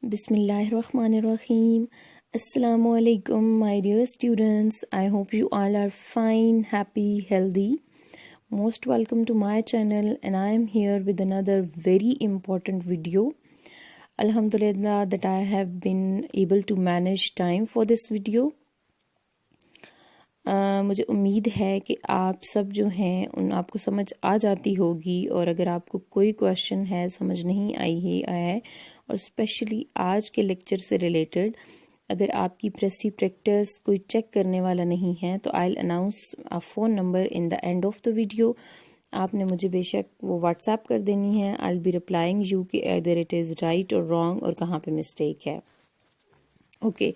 Bismillahirrahmanirrahim. Assalamu alaikum, my dear students. I hope you all are fine, happy, healthy. Most welcome to my channel, and I am here with another very important video. Alhamdulillah that I have been able to manage time for this video. مجھے امید ہے کہ آپ سب جو ہیں ان آپ کو سمجھ آ جاتی ہوگی، اور اگر آپ کو کوئی کویشچن ہے سمجھ نہیں آئی ہے اور اسپیشلی آج کے لیکچر سے ریلیٹڈ اگر آپ کی پریسی پریکٹس کوئی چیک کرنے والا نہیں ہے تو I will announce phone number in the end of the video. آپ نے مجھے بے شک وہ واٹس ایپ کر دینی ہے. آئی ول بی رپلائنگ یو کہ ایدر اٹ از رائٹ اور رانگ اور کہاں پہ مسٹیک ہے. اوکے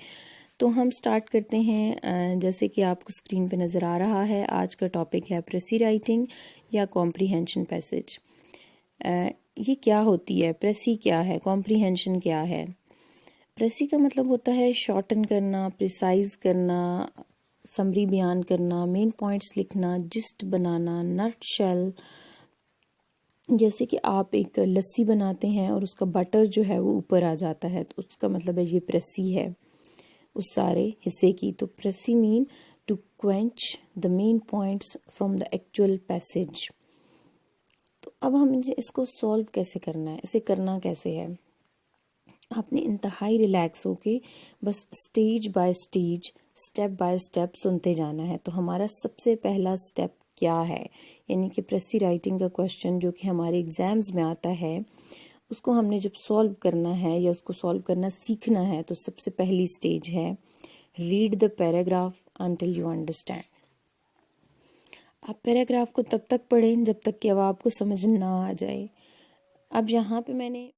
تو ہم سٹارٹ کرتے ہیں. جیسے کہ آپ کو اسکرین پہ نظر آ رہا ہے، آج کا ٹاپک ہے پریسی رائٹنگ یا کمپریہنشن پیسج. یہ کیا ہوتی ہے؟ پریسی کیا ہے؟ کمپریہنشن کیا ہے؟ پریسی کا مطلب ہوتا ہے شارٹن کرنا، پریسائز کرنا، سمری بیان کرنا، مین پوائنٹس لکھنا، جسٹ بنانا، نٹ شیل. جیسے کہ آپ ایک لسی بناتے ہیں اور اس کا بٹر جو ہے وہ اوپر آ جاتا ہے تو اس کا مطلب ہے یہ پریسی ہے اس سارے حصے کی. تو precis mean to quench the main points from the actual passage. تو اب ہم اس کو سولو کیسے کرنا ہے، اسے کرنا کیسے ہے؟ آپ نے انتہائی ریلیکس ہو کے بس stage by stage, step by step سنتے جانا ہے. تو ہمارا سب سے پہلا اسٹیپ کیا ہے؟ یعنی کہ پریسی رائٹنگ کا کویشچن جو کہ ہمارے ایگزامز میں آتا ہے اس کو ہم نے جب سولو کرنا ہے یا اس کو سولو کرنا سیکھنا ہے تو سب سے پہلی سٹیج ہے read the paragraph until you understand. آپ پیراگراف کو تب تک پڑھیں جب تک کہ اب آپ کو سمجھ نہ آ جائے. اب یہاں پہ میں نے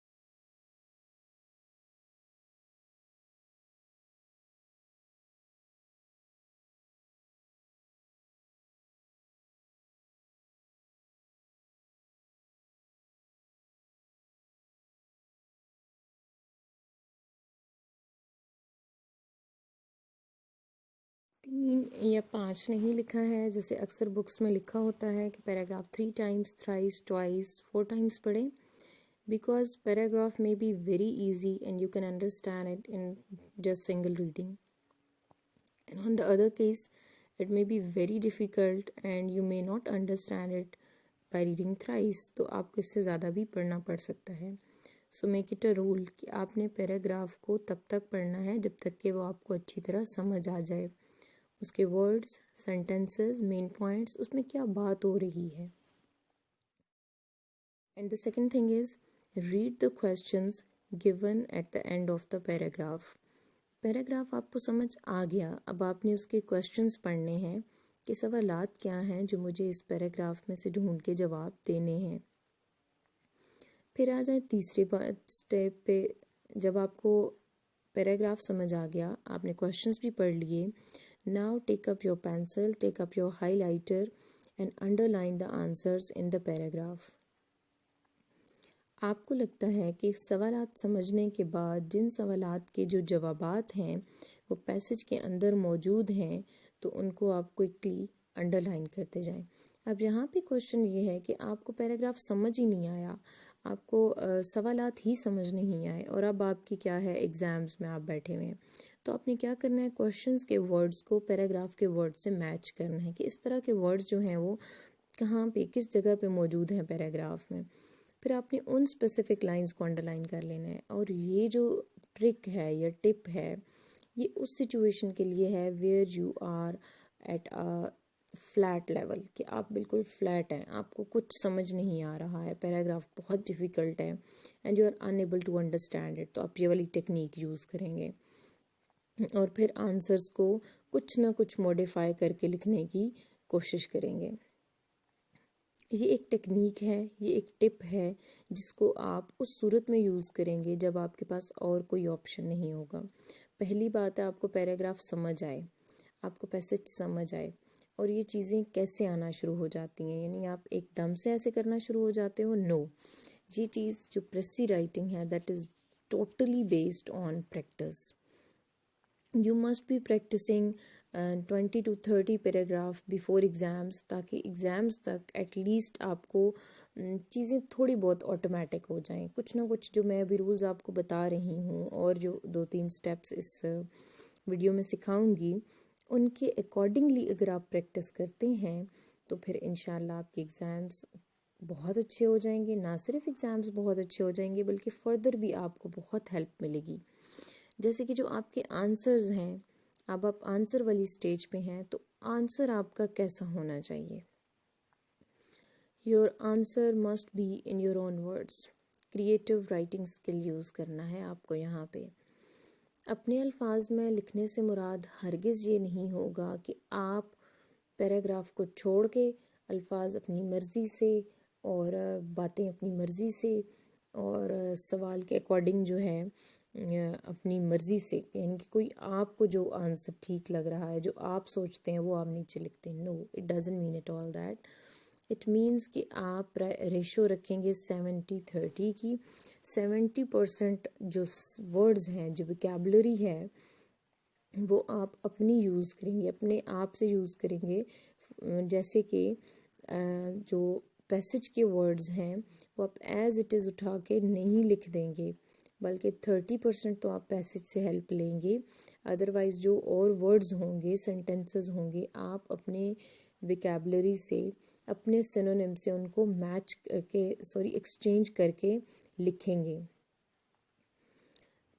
تین یا 5 نہیں لکھا ہے جیسے اکثر بکس میں لکھا ہوتا ہے کہ paragraph 3 times, thrice, twice, 4 times پڑھیں. Because paragraph may be very easy and you can understand it in just single reading. And on the other case, it may be very difficult and you may not understand it by reading thrice. تو آپ کو اس سے زیادہ بھی پڑھنا پڑ سکتا ہے. So make it a rule کہ آپ نے پیراگراف کو تب تک پڑھنا ہے جب تک کہ وہ آپ کو اچھی طرح سمجھ آ جائے. اس کے ورڈز، سینٹنسز، مین پوائنٹس، اس میں کیا بات ہو رہی ہے. And the second thing is read the questions given at the end of the paragraph. Paragraph آپ کو سمجھ آ گیا، اب آپ نے اس کے کویشچنز پڑھنے ہیں کہ سوالات کیا ہیں جو مجھے اس پیراگراف میں سے ڈھونڈ کے جواب دینے ہیں. پھر آ جائیں تیسرے اسٹیپ پہ. جب آپ کو پیراگراف سمجھ آ گیا، آپ نے کویشچنز بھی پڑھ لیے. Now take up your pencil, take up your highlighter and underline the answers in the paragraph. آپ کو لگتا ہے کہ سوالات سمجھنے کے بعد جن سوالات کے جو جوابات ہیں وہ پیسج کے اندر موجود ہیں تو ان کو آپ کوئکلی انڈرلائن کرتے جائیں. اب یہاں پہ کوشچن یہ ہے کہ آپ کو پیراگراف سمجھ ہی نہیں آیا، آپ کو سوالات ہی سمجھ نہیں آئے اور اب آپ کی کیا ہے ایگزامز میں آپ بیٹھے ہوئے ہیں. تو آپ نے کیا کرنا ہے، کویشچنز کے ورڈز کو پیراگراف کے ورڈ سے میچ کرنا ہے کہ اس طرح کے ورڈز جو ہیں وہ کہاں پہ کس جگہ پہ موجود ہیں پیراگراف میں. پھر آپ نے ان اسپیسیفک لائنز کو انڈرلائن کر لینا ہے. اور یہ جو ٹرک ہے یا ٹپ ہے یہ اس سچویشن کے لیے ہے where you are at flat level, کہ آپ بالکل فلیٹ ہیں، آپ کو کچھ سمجھ نہیں آ رہا ہے، پیراگراف بہت ڈیفیکلٹ ہے and you are unable to understand it. تو آپ یہ والی ٹیکنیک یوز کریں گے اور پھر آنسرز کو کچھ نہ کچھ موڈیفائی کر کے لکھنے کی کوشش کریں گے. یہ ایک ٹیکنیک ہے، یہ ایک ٹپ ہے جس کو آپ اس صورت میں یوز کریں گے جب آپ کے پاس اور کوئی آپشن نہیں ہوگا. پہلی بات ہے آپ کو پیراگراف سمجھ آئے، آپ کو پیسج سمجھ آئے اور یہ چیزیں کیسے آنا شروع ہو جاتی ہیں. یعنی آپ ایک دم سے ایسے کرنا شروع ہو جاتے ہو، نو. یہ چیز جو پریسی رائٹنگ ہے that is totally based on practice. You must be practicing 20 to 30 paragraph before exams, تاکہ ایگزامس تک ایٹ لیسٹ آپ کو چیزیں تھوڑی بہت آٹومیٹک ہو جائیں. کچھ نہ کچھ جو میں ابھی رولز آپ کو بتا رہی ہوں اور جو 2-3 اسٹیپس اس ویڈیو میں سکھاؤں گی، ان کے اکارڈنگلی اگر آپ پریکٹس کرتے ہیں تو پھر انشاءاللہ آپ کے ایگزامس بہت اچھے ہو جائیں گے. نہ صرف ایگزامس بہت اچھے ہو جائیں گے بلکہ فردر بھی آپ کو بہت ہیلپ ملے گی. جیسے کہ جو آپ کے آنسرز ہیں، اب آپ آنسر والی سٹیج پہ ہیں، تو آنسر آپ کا کیسا ہونا چاہیے؟ Your answer must be in your own words. Creative writing skill use کرنا ہے آپ کو یہاں پہ. اپنے الفاظ میں لکھنے سے مراد ہرگز یہ نہیں ہوگا کہ آپ پیراگراف کو چھوڑ کے الفاظ اپنی مرضی سے اور باتیں اپنی مرضی سے اور سوال کے اکارڈنگ جو ہے اپنی مرضی سے، یعنی کہ کوئی آپ کو جو آنسر ٹھیک لگ رہا ہے، جو آپ سوچتے ہیں وہ آپ نیچے لکھتے ہیں. No, it doesn't mean it all that. It means کہ آپ ریشو رکھیں گے 70-30 کی. 70% جو ورڈز ہیں، جو ویکیبلری ہے، وہ آپ اپنی یوز کریں گے، اپنے آپ سے یوز کریں گے. جیسے کہ جو پیسج کے ورڈز ہیں وہ آپ ایز اٹ از اٹھا کے نہیں لکھ دیں گے، بلکہ 30% تو آپ پیسج سے ہیلپ لیں گے. ادروائز جو اور ورڈز ہوں گے، سینٹنسز ہوں گے، آپ اپنے ویکیبلری سے، اپنے سینونیم سے ان کو میچ کر کے ایکسچینج کر کے لکھیں گے.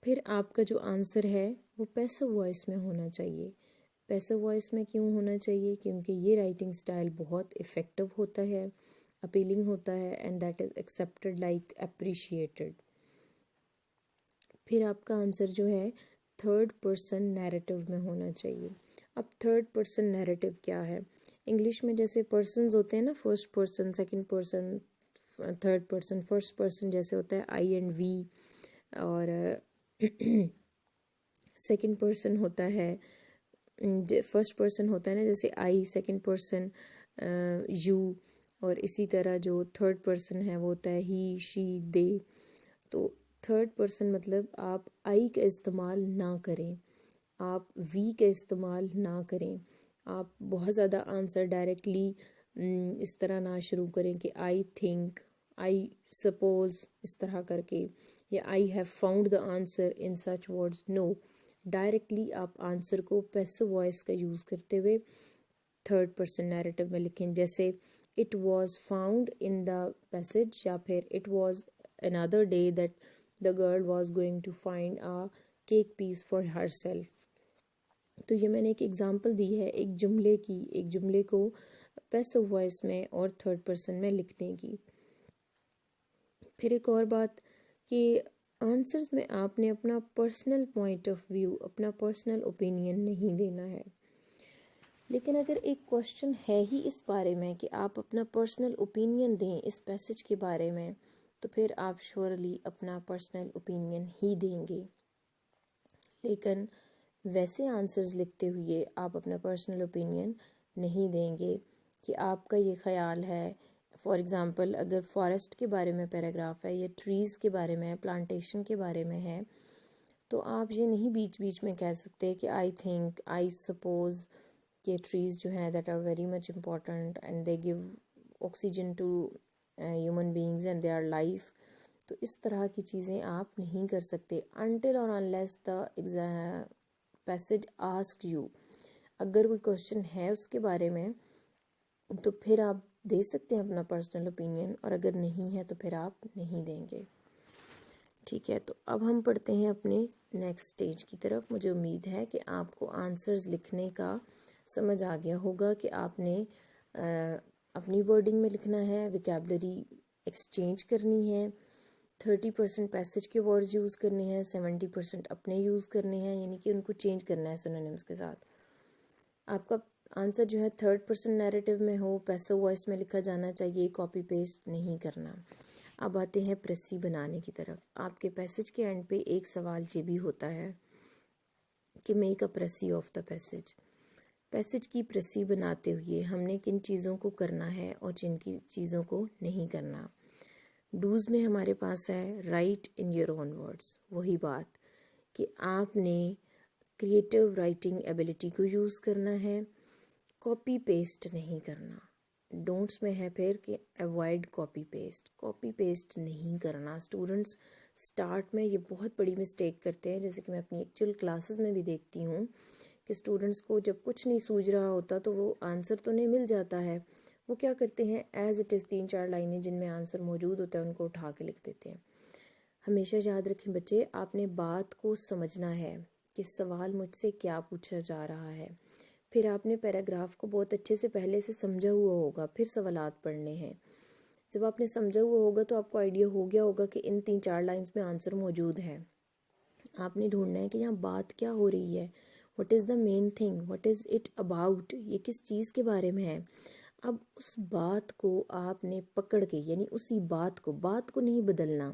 پھر آپ کا جو آنسر ہے وہ پیسو وائس میں ہونا چاہیے. پیسو وائس میں کیوں ہونا چاہیے؟ کیونکہ یہ رائٹنگ سٹائل بہت افیکٹو ہوتا ہے، اپیلنگ ہوتا ہے، and that is accepted like appreciated. پھر آپ کا آنسر جو ہے 3rd پرسن نیریٹو میں ہونا چاہیے. اب 3rd پرسن نیریٹو کیا ہے؟ انگلش میں جیسے پرسنز ہوتے ہیں نا، 1st person, 2nd person, 3rd person. 1st person جیسے ہوتا ہے آئی اینڈ وی، اور 2nd پرسن ہوتا ہے، 1st پرسن ہوتا ہے نا جیسے آئی، 2nd پرسن یو، اور اسی طرح جو 3rd پرسن ہے وہ ہوتا ہے ہی، شی، دے. تو 3rd پرسن مطلب آپ آئی کا استعمال نہ کریں، آپ وی کا استعمال نہ کریں. آپ بہت زیادہ آنسر ڈائریکٹلی اس طرح نہ شروع کریں کہ آئی تھنک، آئی سپوز، اس طرح کر کے، یا I have found the answer in such words. No, directly آپ آنسر کو پیسو وائس کا یوز کرتے ہوئے 3rd پرسن نیریٹو میں لکھیں. جیسے it was found in the passage, یا پھر it was another day that the girl was going to find a cake piece for herself. تو یہ میں نے ایک ایگزامپل دی ہے ایک جملے کی، ایک جملے کو پیسو وائس میں اور 3rd پرسن میں لکھنے کی. پھر ایک اور بات کہ آنسرز میں آپ نے اپنا پرسنل پوائنٹ آف ویو، اپنا پرسنل اوپینین نہیں دینا ہے. لیکن اگر ایک کوشچن ہے ہی اس بارے میں کہ آپ اپنا پرسنل اوپینین دیں اس پیسج کے بارے میں، تو پھر آپ شورلی اپنا پرسنل اوپینین ہی دیں گے. لیکن ویسے آنسرز لکھتے ہوئے آپ اپنا پرسنل اوپینین نہیں دیں گے کہ آپ کا یہ خیال ہے. فار ایگزامپل اگر فارسٹ کے بارے میں پیراگراف ہے، یا ٹریز کے بارے میں، پلانٹیشن کے بارے میں ہے، تو آپ یہ نہیں بیچ بیچ میں کہہ سکتے کہ آئی تھنک، آئی سپوز کہ ٹریز جو ہیں that are very much important and they give oxygen to human beings and they are life. تو اس طرح کی چیزیں آپ نہیں کر سکتے until اور unless the passage ask you. اگر کوئی کوشچن ہے اس کے بارے میں تو پھر آپ دے سکتے ہیں اپنا پرسنل اوپینین، اور اگر نہیں ہے تو پھر آپ نہیں دیں گے. ٹھیک ہے، تو اب ہم پڑھتے ہیں اپنے نیکسٹ سٹیج کی طرف. مجھے امید ہے کہ آپ کو آنسرز لکھنے کا سمجھ آ گیا ہوگا کہ آپ نے اپنی ورڈنگ میں لکھنا ہے، ویکیبلری ایکسچینج کرنی ہے، 30% پیسج کے ورڈز یوز کرنے ہیں، 70% اپنے یوز کرنے ہیں، یعنی کہ ان کو چینج کرنا ہے سینونیمز کے ساتھ. آپ کا آنسر جو ہے 3rd پرسن نیریٹو میں ہو، پیسو وائس میں لکھا جانا چاہیے، کاپی پیسٹ نہیں کرنا. اب آتے ہیں پریسی بنانے کی طرف. آپ کے پیسج کے اینڈ پہ ایک سوال یہ بھی ہوتا ہے کہ make a precis of the passage. Passage کی پریسی بناتے ہوئے ہم نے کن چیزوں کو کرنا ہے اور جن کی چیزوں کو نہیں کرنا. ڈوز میں ہمارے پاس ہے right in your own words. وہی بات کہ آپ نے کریٹیو رائٹنگ ایبلٹی کو یوز کرنا ہے، کاپی پیسٹ نہیں کرنا. ڈونٹس میں ہے پھر کہ اوائڈ کاپی پیسٹ نہیں کرنا. اسٹوڈنٹس سٹارٹ میں یہ بہت بڑی مسٹیک کرتے ہیں، جیسے کہ میں اپنی ایکچوئل کلاسز میں بھی دیکھتی ہوں کہ اسٹوڈنٹس کو جب کچھ نہیں سوجھ رہا ہوتا تو وہ آنسر تو نہیں مل جاتا ہے، وہ کیا کرتے ہیں ایز اٹ از 3-4 لائنیں جن میں آنسر موجود ہوتا ہے ان کو اٹھا کے لکھ دیتے ہیں. ہمیشہ یاد رکھیں بچے، آپ نے بات کو سمجھنا ہے کہ سوال مجھ سے کیا پوچھا جا رہا ہے. پھر آپ نے پیراگراف کو بہت اچھے سے پہلے سے سمجھا ہوا ہوگا، پھر سوالات پڑھنے ہیں. جب آپ نے سمجھا ہوا ہوگا تو آپ کو آئیڈیا ہو گیا ہوگا کہ ان 3-4 لائنز میں آنسر موجود ہے. آپ نے ڈھونڈنا ہے کہ یہاں بات کیا ہو رہی ہے، what is the main thing, what is it about, یہ کس چیز کے بارے میں ہے. اب اس بات کو آپ نے پکڑ کے، یعنی اسی بات کو نہیں بدلنا،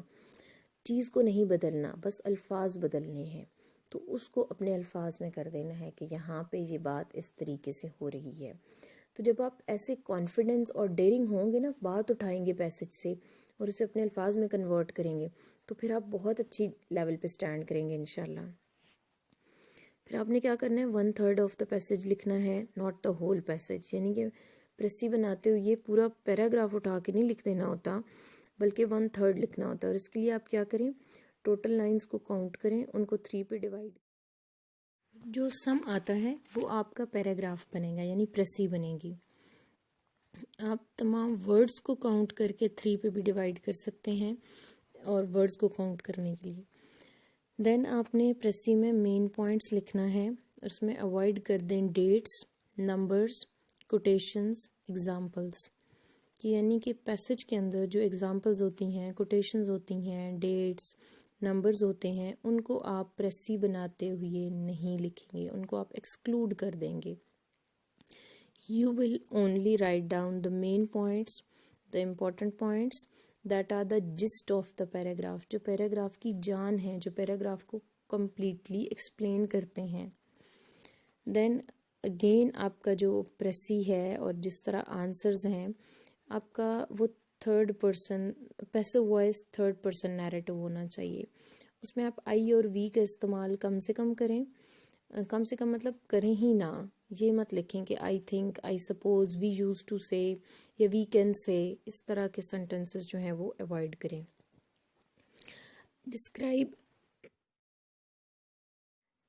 چیز کو نہیں بدلنا، بس الفاظ بدلنے ہیں. تو اس کو اپنے الفاظ میں کر دینا ہے کہ یہاں پہ یہ بات اس طریقے سے ہو رہی ہے. تو جب آپ ایسے کانفیڈنس اور ڈیئرنگ ہوں گے نا، بات اٹھائیں گے پیسج سے اور اسے اپنے الفاظ میں کنورٹ کریں گے، تو پھر آپ بہت اچھی لیول پہ سٹینڈ کریں گے انشاءاللہ. پھر آپ نے کیا کرنا ہے، 1/3 آف دا پیسج لکھنا ہے، ناٹ دا ہول پیسج. یعنی کہ پریسی بناتے ہوئے پورا پیراگراف اٹھا کے نہیں لکھ دینا ہوتا، بلکہ 1/3 لکھنا ہوتا ہے. اور اس کے لیے آپ کیا کریں، ٹوٹل لائنز کو کاؤنٹ کریں، ان کو 3 پہ ڈیوائڈ، جو سم آتا ہے وہ آپ کا پیراگراف بنے گا، یعنی پریسی بنے گی. آپ تمام ورڈز کو کاؤنٹ کر کے 3 پہ بھی ڈیوائڈ کر سکتے ہیں اور ورڈز کو کاؤنٹ کرنے کے لیے. دین آپ نے پریسی میں مین پوائنٹس لکھنا ہے، اس میں اوائڈ کر دیں ڈیٹس، نمبرز، کوٹیشنز، ایگزامپلس. یعنی کہ پیسج کے اندر جو ایگزامپلز ہوتی ہیں، کوٹیشنز ہوتی ہیں، ڈیٹس، نمبرز ہوتے ہیں، ان کو آپ پریسی بناتے ہوئے نہیں لکھیں گے، ان کو آپ ایکسکلوڈ کر دیں گے. You will only write down the main points, the important points that are the gist of the paragraph, جو پیراگراف کی جان ہے، جو پیراگراف کو کمپلیٹلی ایکسپلین کرتے ہیں. دین اگین آپ کا جو پریسی ہے اور جس طرح آنسرز ہیں، آپ کا وہ 3rd person passive voice 3rd person narrative ہونا چاہیے. اس میں آپ آئی اور وی کا استعمال کم سے کم کریں، کم سے کم مطلب کریں ہی نہ. یہ مت لکھیں کہ I think, I suppose, we use to سے یا وی کین سے، اس طرح کے سینٹنسز جو ہیں وہ اوائڈ کریں.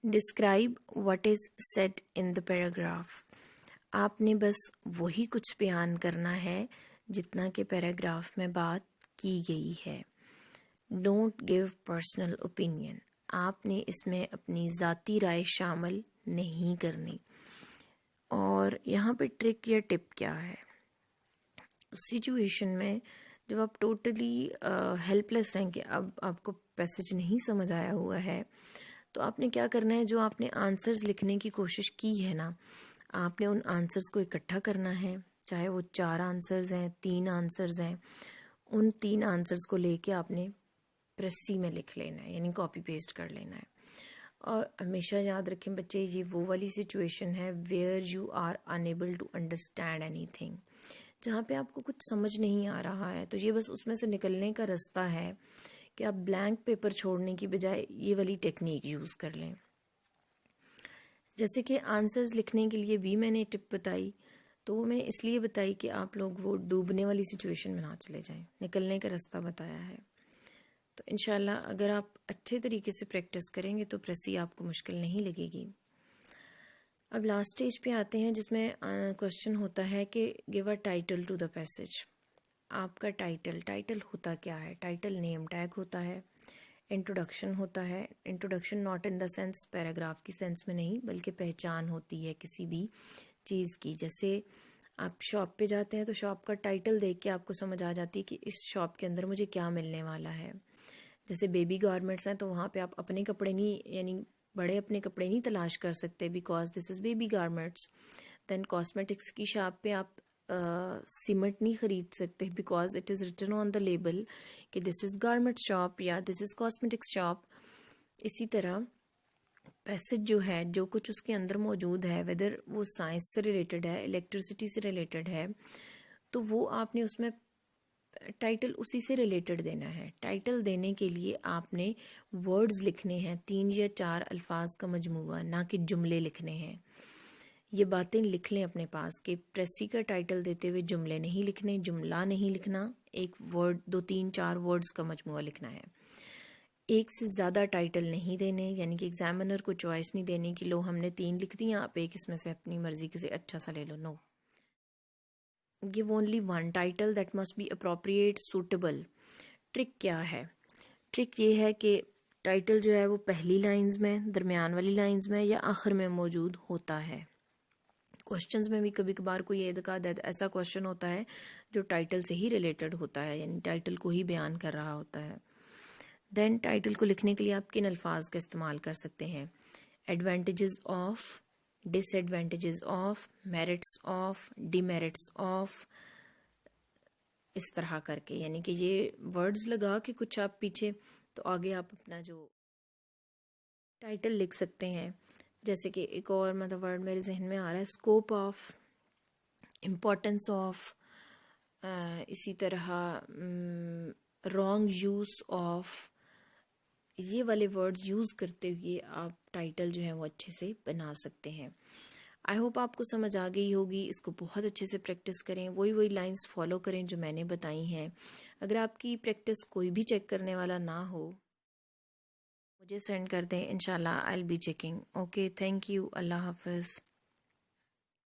Describe what is said in the paragraph. آپ نے بس وہی کچھ بیان کرنا ہے جتنا کہ پیراگراف میں بات کی گئی ہے. Don't give personal opinion. آپ نے اس میں اپنی ذاتی رائے شامل نہیں کرنی. اور یہاں پہ ٹرک یا ٹپ کیا ہے، سچویشن میں جب آپ ٹوٹلی ہیلپ لیس ہیں کہ اب آپ کو پیسج نہیں سمجھ آیا ہوا ہے، تو آپ نے کیا کرنا ہے، جو آپ نے آنسرز لکھنے کی کوشش کی ہے نا، آپ نے ان آنسرز کو اکٹھا کرنا ہے. چاہے وہ 4 آنسرز ہیں، 3 آنسرز ہیں، ان 3 آنسرز کو لے کے آپ نے پریسی میں لکھ لینا ہے، یعنی کاپی پیسٹ کر لینا ہے. اور ہمیشہ یاد رکھیں بچے، یہ وہ والی سچویشن ہے where you are unable to understand any thing, جہاں پہ آپ کو کچھ سمجھ نہیں آ رہا ہے. تو یہ بس اس میں سے نکلنے کا رستہ ہے کہ آپ بلینک پیپر چھوڑنے کی بجائے یہ والی ٹیکنیک یوز کر لیں. جیسے کہ آنسرز لکھنے کے لیے بھی میں نے ٹپ بتائی، تو وہ میں اس لیے بتائی کہ آپ لوگ وہ ڈوبنے والی سچویشن میں نہ چلے جائیں، نکلنے کا رستہ بتایا ہے. تو انشاءاللہ اگر آپ اچھے طریقے سے پریکٹس کریں گے تو پریسی آپ کو مشکل نہیں لگے گی. اب لاسٹ سٹیج پہ آتے ہیں جس میں کوشچن ہوتا ہے کہ give a title to the passage. آپ کا ٹائٹل ہوتا کیا ہے؟ ٹائٹل نیم ٹیگ ہوتا ہے، انٹروڈکشن ہوتا ہے. Introduction not in the sense paragraph کی سینس میں نہیں، بلکہ پہچان ہوتی ہے کسی بھی چیز کی. جیسے آپ شاپ پہ جاتے ہیں تو شاپ کا ٹائٹل دیکھ کے آپ کو سمجھ آ جاتی ہے کہ اس شاپ کے اندر مجھے کیا ملنے والا ہے. جیسے بیبی گارمنٹس ہیں تو وہاں پہ آپ اپنے کپڑے نہیں، یعنی بڑے اپنے کپڑے نہیں تلاش کر سکتے، because this is baby garments. Then cosmetics کی شاپ پہ آپ سیمنٹ نہیں خرید سکتے، because it is written on the label کہ دس از گارمنٹ شاپ یا دس از کاسمیٹکس شاپ. اسی طرح پیسج جو ہے، جو کچھ اس کے اندر موجود ہے، ویدر وہ سائنس سے ریلیٹڈ ہے، الیکٹریسٹی سے ریلیٹڈ ہے، تو وہ آپ نے اس میں ٹائٹل اسی سے ریلیٹڈ دینا ہے. ٹائٹل دینے کے لیے آپ نے ورڈز لکھنے ہیں 3 یا 4 الفاظ کا مجموعہ، نہ کہ جملے لکھنے ہیں. یہ باتیں لکھ لیں اپنے پاس کہ پریسی کا ٹائٹل دیتے ہوئے جملے نہیں لکھنے، جملہ نہیں لکھنا، ایک ورڈ 2 3 4 ورڈز کا مجموعہ لکھنا ہے. ایک سے زیادہ ٹائٹل نہیں دینے، یعنی کہ ایگزامینر کو چوائس نہیں دینی کہ لو ہم نے 3 لکھ دیا، آپ ایک اس میں سے اپنی مرضی کے سے اچھا سا لے لو. No, give only one title that must be appropriate, suitable. Trick کیا ہے؟ ٹرک یہ ہے کہ ٹائٹل جو ہے وہ پہلی لائنز میں، درمیان والی لائنز میں یا آخر میں موجود ہوتا ہے. کوشچنز میں بھی کبھی کبھار کوئی ایسا کوشچن ہوتا ہے جو ٹائٹل سے ہی ریلیٹڈ ہوتا ہے، یعنی ٹائٹل کو ہی بیان کر رہا ہوتا ہے. دین ٹائٹل کو لکھنے کے لیے آپ کن الفاظ کا استعمال کر سکتے ہیں؟ Advantages of, disadvantages of, merits of, demerits of, اس طرح کر کے، یعنی کہ یہ ورڈز لگا کے کچھ آپ پیچھے تو آگے آپ اپنا جو ٹائٹل لکھ سکتے ہیں. جیسے کہ ایک اور مطلب ورڈ میرے ذہن میں آ رہا ہے، اسکوپ آف، امپورٹنس آف، اسی طرح رانگ یوز آف. یہ والے ورڈز یوز کرتے ہوئے آپ ٹائٹل جو ہے وہ اچھے سے بنا سکتے ہیں. آئی ہوپ آپ کو سمجھ آ گئی ہوگی. اس کو بہت اچھے سے پریکٹس کریں، وہی لائنز فالو کریں جو میں نے بتائی ہیں. اگر آپ کی پریکٹس کوئی بھی چیک کرنے والا نہ ہو مجھے سینڈ کر دیں، انشاءاللہ I'll be checking. Okay, thank you, اللہ حافظ.